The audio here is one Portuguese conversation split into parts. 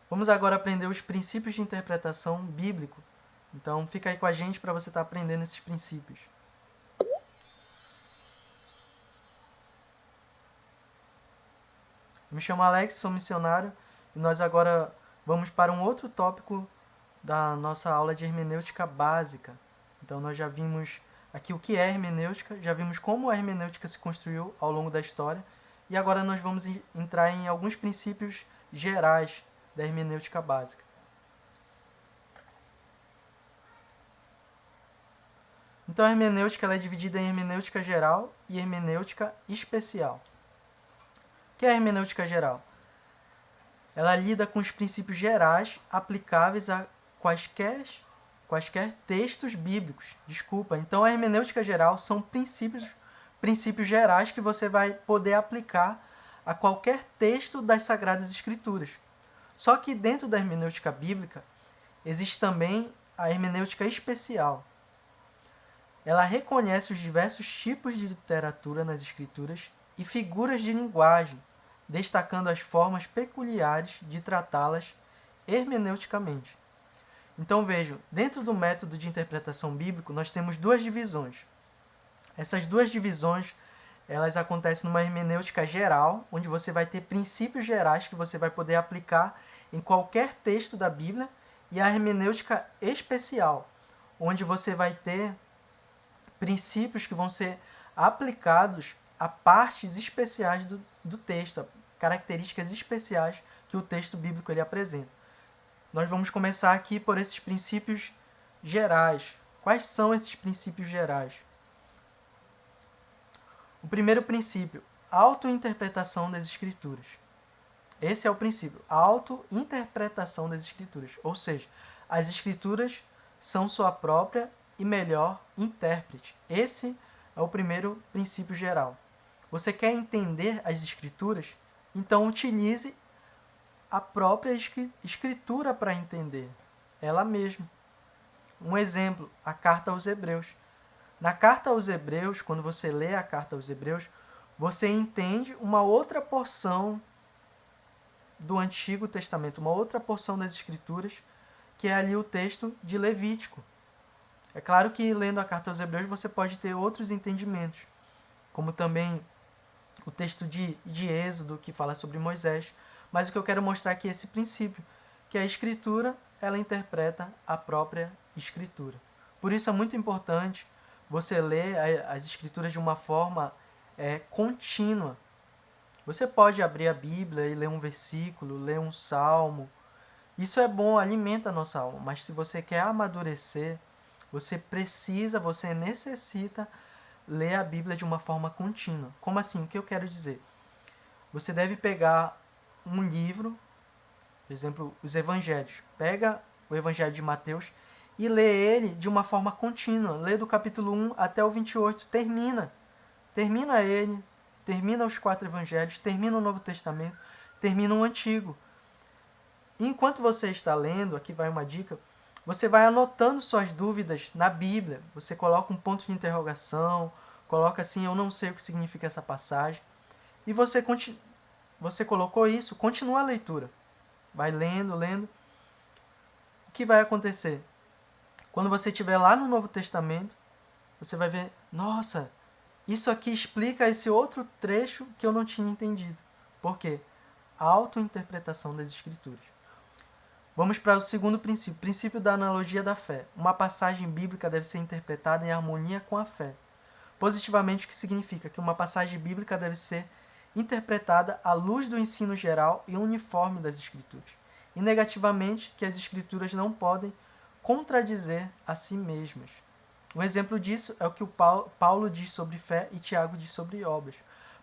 Vamos agora aprender os princípios de interpretação bíblico. Então, fica aí com a gente para você estar aprendendo esses princípios. Eu me chamo Alex, sou missionário, e nós agora vamos para um outro tópico da nossa aula de hermenêutica básica. Então, nós já vimos aqui o que é hermenêutica, já vimos como a hermenêutica se construiu ao longo da história, e agora nós vamos entrar em alguns princípios gerais da hermenêutica básica. Então, a hermenêutica ela é dividida em hermenêutica geral e hermenêutica especial. O que é a hermenêutica geral? Ela lida com os princípios gerais aplicáveis a quaisquer textos bíblicos. Então, a hermenêutica geral são princípios gerais que você vai poder aplicar a qualquer texto das Sagradas Escrituras. Só que dentro da hermenêutica bíblica existe também a hermenêutica especial. Ela reconhece os diversos tipos de literatura nas Escrituras e figuras de linguagem, destacando as formas peculiares de tratá-las hermeneuticamente. Então vejam, dentro do método de interpretação bíblico, nós temos duas divisões. Essas duas divisões, elas acontecem numa hermenêutica geral, onde você vai ter princípios gerais que você vai poder aplicar em qualquer texto da Bíblia, e a hermenêutica especial, onde você vai ter princípios que vão ser aplicados a partes especiais do texto, a características especiais que o texto bíblico ele apresenta. Nós vamos começar aqui por esses princípios gerais. Quais são esses princípios gerais? O primeiro princípio, autointerpretação das Escrituras. Esse é o princípio, a autointerpretação das Escrituras. Ou seja, as Escrituras são sua própria e melhor intérprete. Esse é o primeiro princípio geral. Você quer entender as Escrituras? Então utilize a própria Escritura para entender, ela mesma. Um exemplo, a carta aos Hebreus. Na carta aos Hebreus, quando você lê a carta aos Hebreus, você entende uma outra porção do Antigo Testamento, uma outra porção das Escrituras, que é ali o texto de Levítico. É claro que lendo a carta aos Hebreus você pode ter outros entendimentos, como também o texto de Êxodo, que fala sobre Moisés. Mas o que eu quero mostrar aqui é esse princípio, que a Escritura ela interpreta a própria Escritura. Por isso é muito importante você ler as Escrituras de uma forma contínua. Você pode abrir a Bíblia e ler um versículo, ler um salmo. Isso é bom, alimenta a nossa alma. Mas se você quer amadurecer, você necessita ler a Bíblia de uma forma contínua. Como assim? O que eu quero dizer? Você deve pegar um livro, por exemplo, os Evangelhos. Pega o Evangelho de Mateus e lê ele de uma forma contínua. Lê do capítulo 1 até o 28. Termina ele, termina os 4 Evangelhos, termina o Novo Testamento, termina o Antigo. E enquanto você está lendo, aqui vai uma dica, você vai anotando suas dúvidas na Bíblia. Você coloca um ponto de interrogação, coloca assim, eu não sei o que significa essa passagem. E você colocou isso, continua a leitura. Vai lendo. O que vai acontecer? Quando você estiver lá no Novo Testamento, você vai ver, nossa, isso aqui explica esse outro trecho que eu não tinha entendido. Por quê? A autointerpretação das Escrituras. Vamos para o segundo princípio, o princípio da analogia da fé. Uma passagem bíblica deve ser interpretada em harmonia com a fé. Positivamente, o que significa? Que uma passagem bíblica deve ser interpretada à luz do ensino geral e uniforme das Escrituras. E negativamente, que as Escrituras não podem contradizer a si mesmas. Um exemplo disso é o que o Paulo diz sobre fé e Tiago diz sobre obras.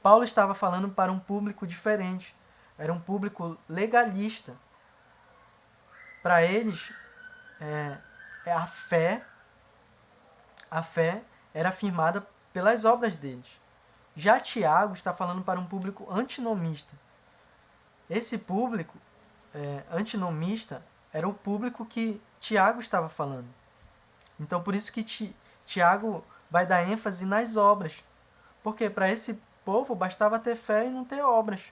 Paulo estava falando para um público diferente. Era um público legalista. Para eles, a fé era afirmada pelas obras deles. Já Tiago está falando para um público antinomista. Esse público antinomista era o público que Tiago estava falando. Então, por isso que Tiago vai dar ênfase nas obras. Porque para esse povo bastava ter fé e não ter obras.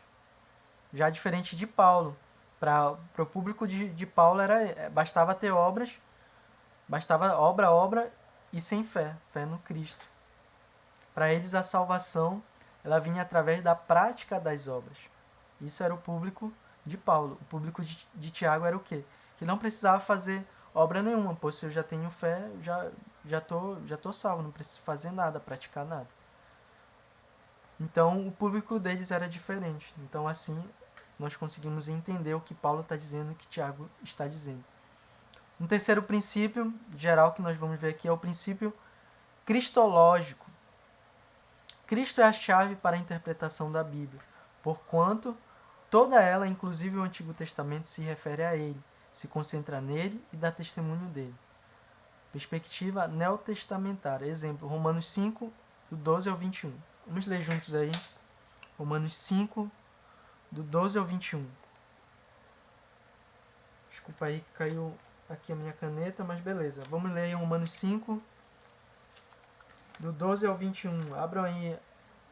Já diferente de Paulo. Para o público de Paulo bastava ter obras, bastava obra e sem fé, fé no Cristo. Para eles a salvação ela vinha através da prática das obras. Isso era o público de Paulo. O público de Tiago era o quê? Que não precisava fazer obra nenhuma, pois se eu já tenho fé, já tô salvo, não preciso fazer nada, praticar nada. Então o público deles era diferente. Então assim nós conseguimos entender o que Paulo está dizendo e o que Tiago está dizendo. Um terceiro princípio geral que nós vamos ver aqui é o princípio cristológico. Cristo é a chave para a interpretação da Bíblia, porquanto toda ela, inclusive o Antigo Testamento, se refere a ele, se concentra nele e dá testemunho dele. Perspectiva neotestamentária. Exemplo, Romanos 5, do 12 ao 21. Vamos ler juntos aí. Romanos 5, do 12 ao 21. Desculpa aí que caiu aqui a minha caneta, mas beleza. Vamos ler aí Romanos 5, do 12 ao 21. Abram aí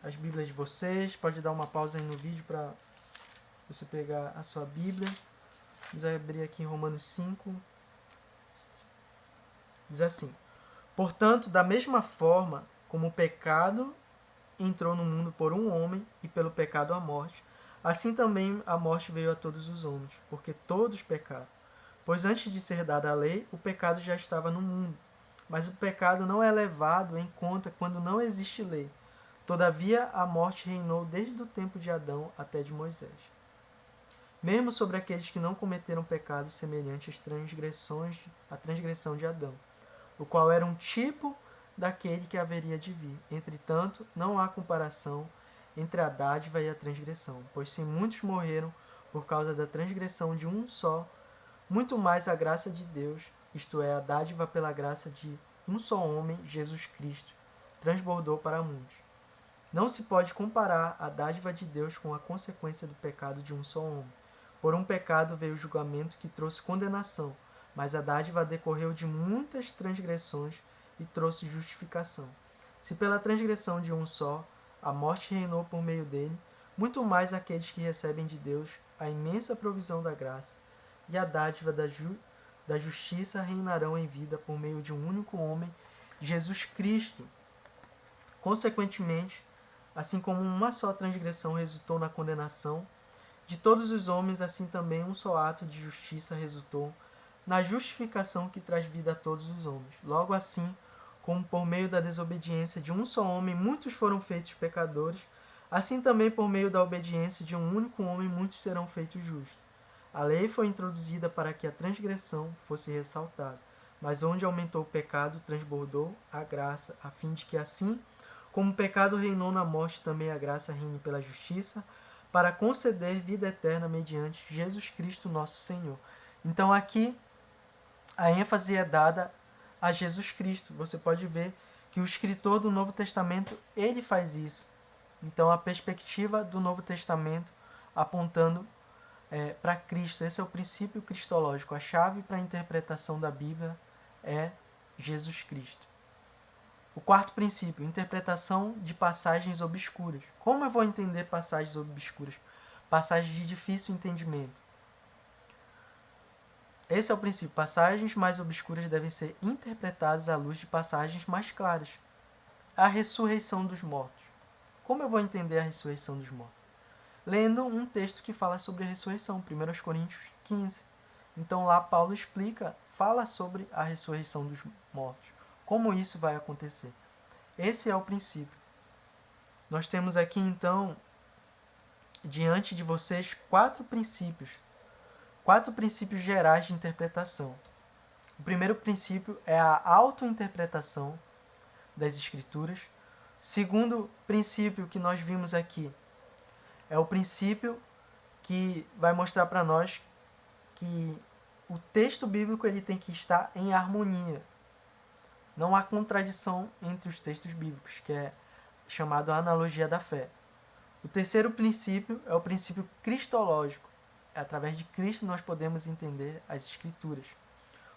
as Bíblias de vocês. Pode dar uma pausa aí no vídeo para você pegar a sua Bíblia. Vamos abrir aqui em Romanos 5. Diz assim: portanto, da mesma forma como o pecado entrou no mundo por um homem e pelo pecado a morte, assim também a morte veio a todos os homens, porque todos pecaram. Pois antes de ser dada a lei, o pecado já estava no mundo. Mas o pecado não é levado em conta quando não existe lei. Todavia, a morte reinou desde o tempo de Adão até de Moisés. Mesmo sobre aqueles que não cometeram pecados semelhantes à transgressão de Adão, o qual era um tipo daquele que haveria de vir. Entretanto, não há comparação entre a dádiva e a transgressão, pois se muitos morreram por causa da transgressão de um só, muito mais a graça de Deus, isto é, a dádiva pela graça de um só homem, Jesus Cristo, transbordou para muitos. Não se pode comparar a dádiva de Deus com a consequência do pecado de um só homem. Por um pecado veio o julgamento que trouxe condenação, mas a dádiva decorreu de muitas transgressões e trouxe justificação. Se pela transgressão de um só a morte reinou por meio dele, muito mais aqueles que recebem de Deus a imensa provisão da graça e a dádiva da justiça reinarão em vida por meio de um único homem, Jesus Cristo. Consequentemente, assim como uma só transgressão resultou na condenação de todos os homens, assim também um só ato de justiça resultou na justificação que traz vida a todos os homens. Logo assim, como por meio da desobediência de um só homem muitos foram feitos pecadores, assim também por meio da obediência de um único homem muitos serão feitos justos. A lei foi introduzida para que a transgressão fosse ressaltada, mas onde aumentou o pecado, transbordou a graça, a fim de que assim, como o pecado reinou na morte, também a graça reine pela justiça, para conceder vida eterna mediante Jesus Cristo nosso Senhor. Então aqui a ênfase é dada a Jesus Cristo. Você pode ver que o escritor do Novo Testamento, ele faz isso. Então a perspectiva do Novo Testamento apontando para Cristo. Esse é o princípio cristológico. A chave para a interpretação da Bíblia é Jesus Cristo. O quarto princípio, interpretação de passagens obscuras. Como eu vou entender passagens obscuras? Passagens de difícil entendimento. Esse é o princípio. Passagens mais obscuras devem ser interpretadas à luz de passagens mais claras. A ressurreição dos mortos. Como eu vou entender a ressurreição dos mortos? Lendo um texto que fala sobre a ressurreição, 1 Coríntios 15. Então lá Paulo fala sobre a ressurreição dos mortos. Como isso vai acontecer? Esse é o princípio. Nós temos aqui então, diante de vocês, quatro princípios gerais de interpretação. O primeiro princípio é a autointerpretação das Escrituras. O segundo princípio que nós vimos aqui é o princípio que vai mostrar para nós que o texto bíblico ele tem que estar em harmonia. Não há contradição entre os textos bíblicos, que é chamado a analogia da fé. O terceiro princípio é o princípio cristológico. Através de Cristo nós podemos entender as Escrituras.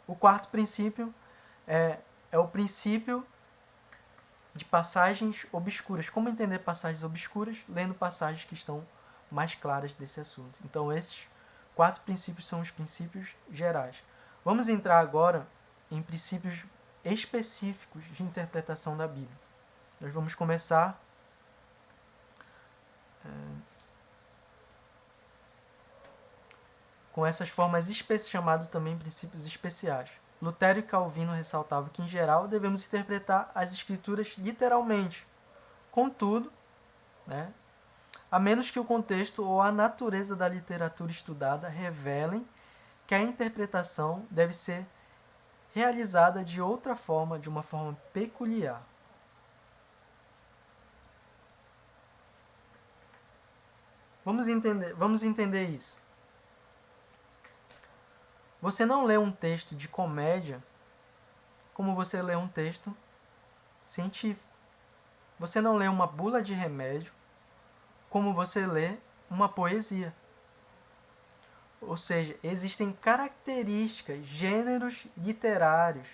O quarto princípio é o princípio de passagens obscuras. Como entender passagens obscuras? Lendo passagens que estão mais claras desse assunto. Então esses 4 princípios são os princípios gerais. Vamos entrar agora em princípios específicos de interpretação da Bíblia. Nós vamos começar com essas formas chamadas também princípios especiais. Lutero e Calvino ressaltavam que, em geral, devemos interpretar as Escrituras literalmente. Contudo, a menos que o contexto ou a natureza da literatura estudada revelem que a interpretação deve ser realizada de outra forma, de uma forma peculiar. Vamos entender isso. Você não lê um texto de comédia como você lê um texto científico. Você não lê uma bula de remédio como você lê uma poesia. Ou seja, existem características, gêneros literários,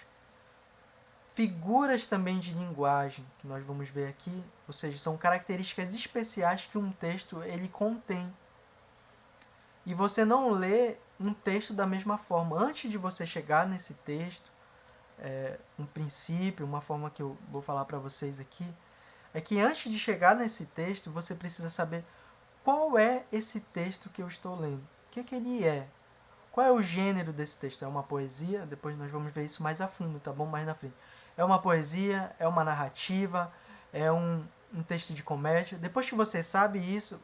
figuras também de linguagem, que nós vamos ver aqui, ou seja, são características especiais que um texto ele contém. E você não lê um texto da mesma forma. Antes de você chegar nesse texto, um princípio, uma forma que eu vou falar para vocês aqui, é que antes de chegar nesse texto, você precisa saber qual é esse texto que eu estou lendo. O que ele é? Qual é o gênero desse texto? É uma poesia? Depois nós vamos ver isso mais a fundo, tá bom? Mais na frente. É uma poesia? É uma narrativa? É um texto de comédia? Depois que você sabe isso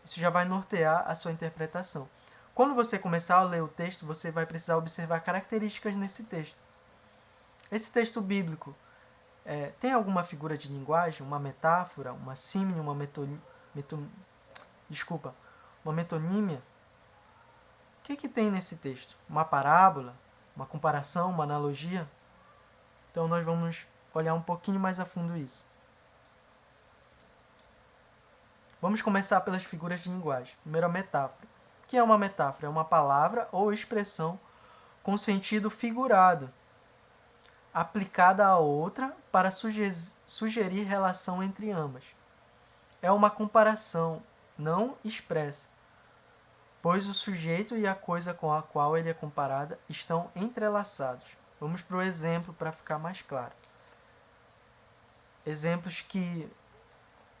já vai nortear a sua interpretação. Quando você começar a ler o texto, você vai precisar observar características nesse texto. Esse texto bíblico tem alguma figura de linguagem, uma metáfora, uma símile, uma metonímia? O que tem nesse texto? Uma parábola? Uma comparação? Uma analogia? Então nós vamos olhar um pouquinho mais a fundo isso. Vamos começar pelas figuras de linguagem. Primeiro, a metáfora. O que é uma metáfora? É uma palavra ou expressão com sentido figurado, aplicada a outra para sugerir relação entre ambas. É uma comparação não expressa, pois o sujeito e a coisa com a qual ele é comparada estão entrelaçados. Vamos para o exemplo para ficar mais claro. Exemplos que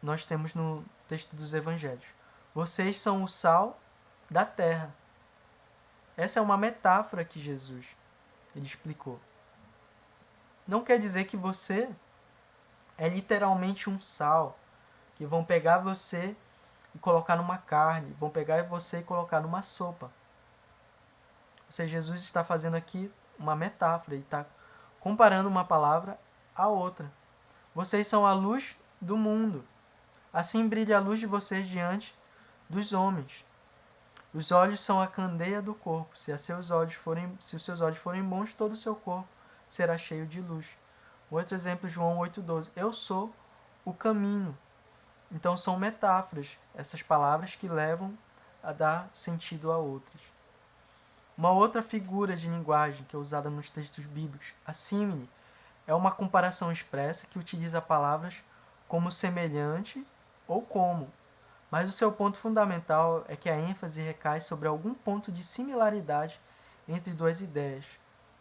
nós temos no texto dos evangelhos. Vocês são o sal da terra. Essa é uma metáfora que Jesus ele explicou. Não quer dizer que você é literalmente um sal, que vão pegar você e colocar numa carne, vão pegar você e colocar numa sopa. Ou seja, Jesus está fazendo aqui uma metáfora, ele está comparando uma palavra à outra. Vocês são a luz do mundo. Assim brilha a luz de vocês diante dos homens. Os olhos são a candeia do corpo. Se os seus olhos forem bons, todo o seu corpo será cheio de luz. Outro exemplo, João 8,12. Eu sou o caminho. Então são metáforas, essas palavras que levam a dar sentido a outras. Uma outra figura de linguagem que é usada nos textos bíblicos, a símile, é uma comparação expressa que utiliza palavras como semelhante ou como, mas o seu ponto fundamental é que a ênfase recai sobre algum ponto de similaridade entre duas ideias,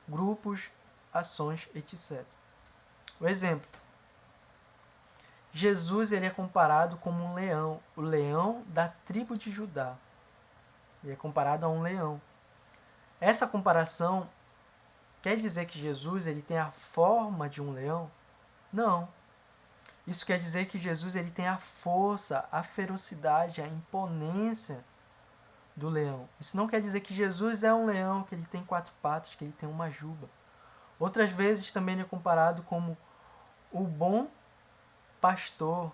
grupos, ações, etc. O exemplo. Jesus ele é comparado como um leão, o leão da tribo de Judá. Ele é comparado a um leão. Essa comparação quer dizer que Jesus ele tem a forma de um leão? Não. Isso quer dizer que Jesus ele tem a força, a ferocidade, a imponência do leão. Isso não quer dizer que Jesus é um leão, que ele tem 4 patas, que ele tem uma juba. Outras vezes também ele é comparado como o bom pastor,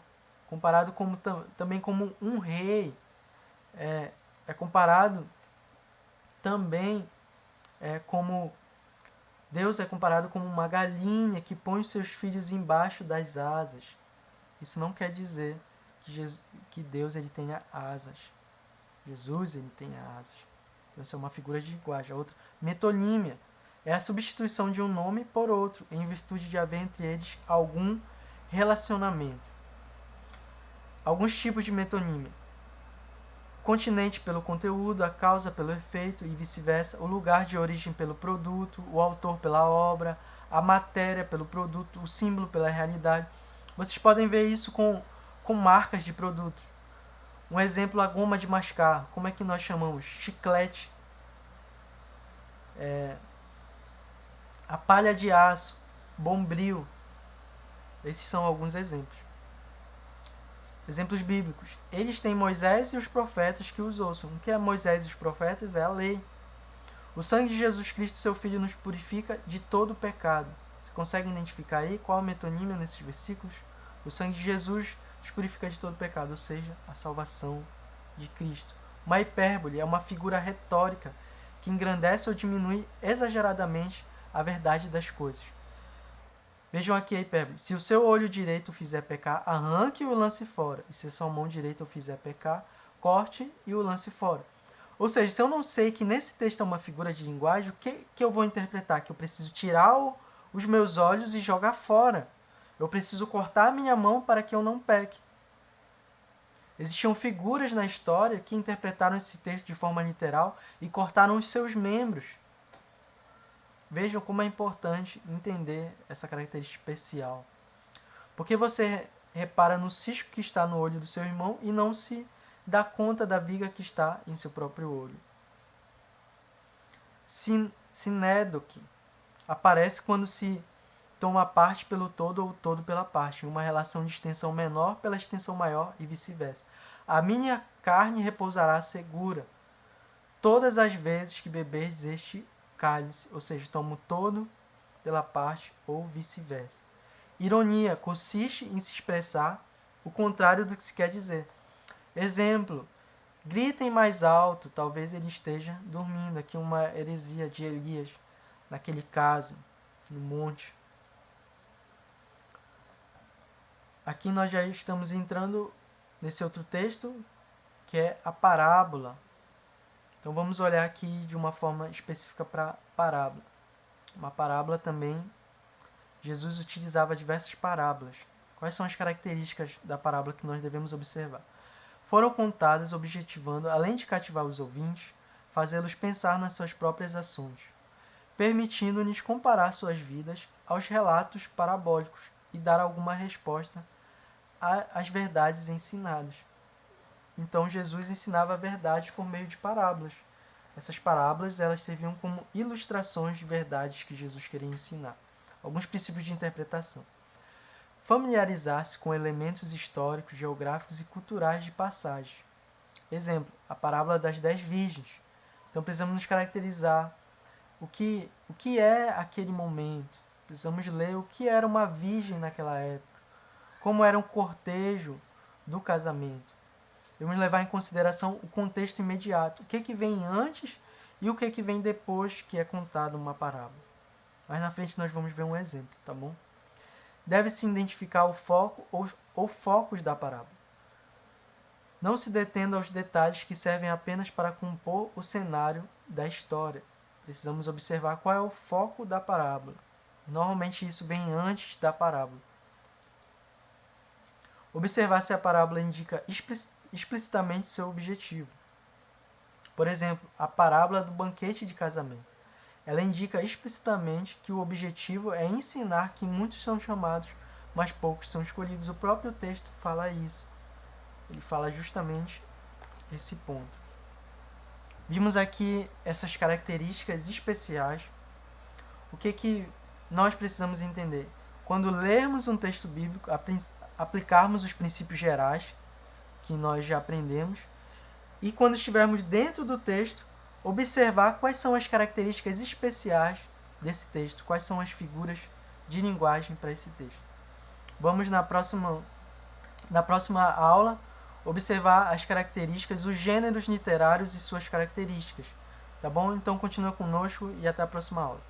comparado também como um rei. É comparado também como Deus é comparado como uma galinha que põe os seus filhos embaixo das asas. Isso não quer dizer que Deus ele tenha asas. Jesus ele tem asas. Então, essa é uma figura de linguagem. A outra, metonímia, é a substituição de um nome por outro, em virtude de haver entre eles algum relacionamento. Alguns tipos de metonímia. continente pelo conteúdo, a causa pelo efeito e vice-versa, o lugar de origem pelo produto, o autor pela obra, a matéria pelo produto, o símbolo pela realidade. Vocês podem ver isso com marcas de produtos. Um exemplo, a goma de mascar. Como é que nós chamamos? Chiclete. A palha de aço, Bombril. Esses são alguns exemplos. Exemplos bíblicos. Eles têm Moisés e os profetas que os ouçam. O que é Moisés e os profetas? É a lei. O sangue de Jesus Cristo, seu Filho, nos purifica de todo pecado. Você consegue identificar aí qual a metonímia nesses versículos? O sangue de Jesus nos purifica de todo pecado, ou seja, a salvação de Cristo. Uma hipérbole é uma figura retórica que engrandece ou diminui exageradamente a verdade das coisas. Vejam aqui a hipérbole. Se o seu olho direito o fizer pecar, arranque e o lance fora. E se a sua mão direita o fizer pecar, corte e o lance fora. Ou seja, se eu não sei que nesse texto é uma figura de linguagem, o que eu vou interpretar? Que eu preciso tirar os meus olhos e jogar fora. Eu preciso cortar a minha mão para que eu não peque. Existiam figuras na história que interpretaram esse texto de forma literal e cortaram os seus membros. Vejam como é importante entender essa característica especial. Porque você repara no cisco que está no olho do seu irmão e não se dá conta da viga que está em seu próprio olho. Sinédoque aparece quando se toma parte pelo todo ou todo pela parte, em uma relação de extensão menor pela extensão maior e vice-versa. A minha carne repousará segura todas as vezes que beberes este cálice, ou seja, tomo todo pela parte ou vice-versa. Ironia consiste em se expressar o contrário do que se quer dizer. Exemplo, gritem mais alto, talvez ele esteja dormindo. Aqui uma heresia de Elias, naquele caso, no monte. Aqui nós já estamos entrando nesse outro texto, que é a parábola. Então vamos olhar aqui de uma forma específica para parábola. Uma parábola também, Jesus utilizava diversas parábolas. Quais são as características da parábola que nós devemos observar? Foram contadas objetivando, além de cativar os ouvintes, fazê-los pensar nas suas próprias ações, permitindo-lhes comparar suas vidas aos relatos parabólicos e dar alguma resposta às verdades ensinadas. Então Jesus ensinava verdades por meio de parábolas. Essas parábolas elas serviam como ilustrações de verdades que Jesus queria ensinar. Alguns princípios de interpretação. Familiarizar-se com elementos históricos, geográficos e culturais de passagem. Exemplo, a parábola das 10 virgens. Então precisamos nos caracterizar o que é aquele momento. Precisamos ler o que era uma virgem naquela época. Como era um cortejo do casamento. Devemos levar em consideração o contexto imediato. O que vem antes e o que vem depois que é contado uma parábola. Mais na frente nós vamos ver um exemplo, tá bom? Deve-se identificar o foco ou focos da parábola. Não se detendo aos detalhes que servem apenas para compor o cenário da história. Precisamos observar qual é o foco da parábola. Normalmente isso vem antes da parábola. Observar se a parábola indica explicitamente seu objetivo. Por exemplo, a parábola do banquete de casamento. Ela indica explicitamente que o objetivo é ensinar que muitos são chamados, mas poucos são escolhidos. O próprio texto fala isso. Ele fala justamente esse ponto. Vimos aqui essas características especiais. O que nós precisamos entender? Quando lermos um texto bíblico, aplicarmos os princípios gerais que nós já aprendemos e quando estivermos dentro do texto, observar quais são as características especiais desse texto, quais são as figuras de linguagem para esse texto. Vamos na próxima aula observar as características, os gêneros literários e suas características. Tá bom? Então continua conosco e até a próxima aula.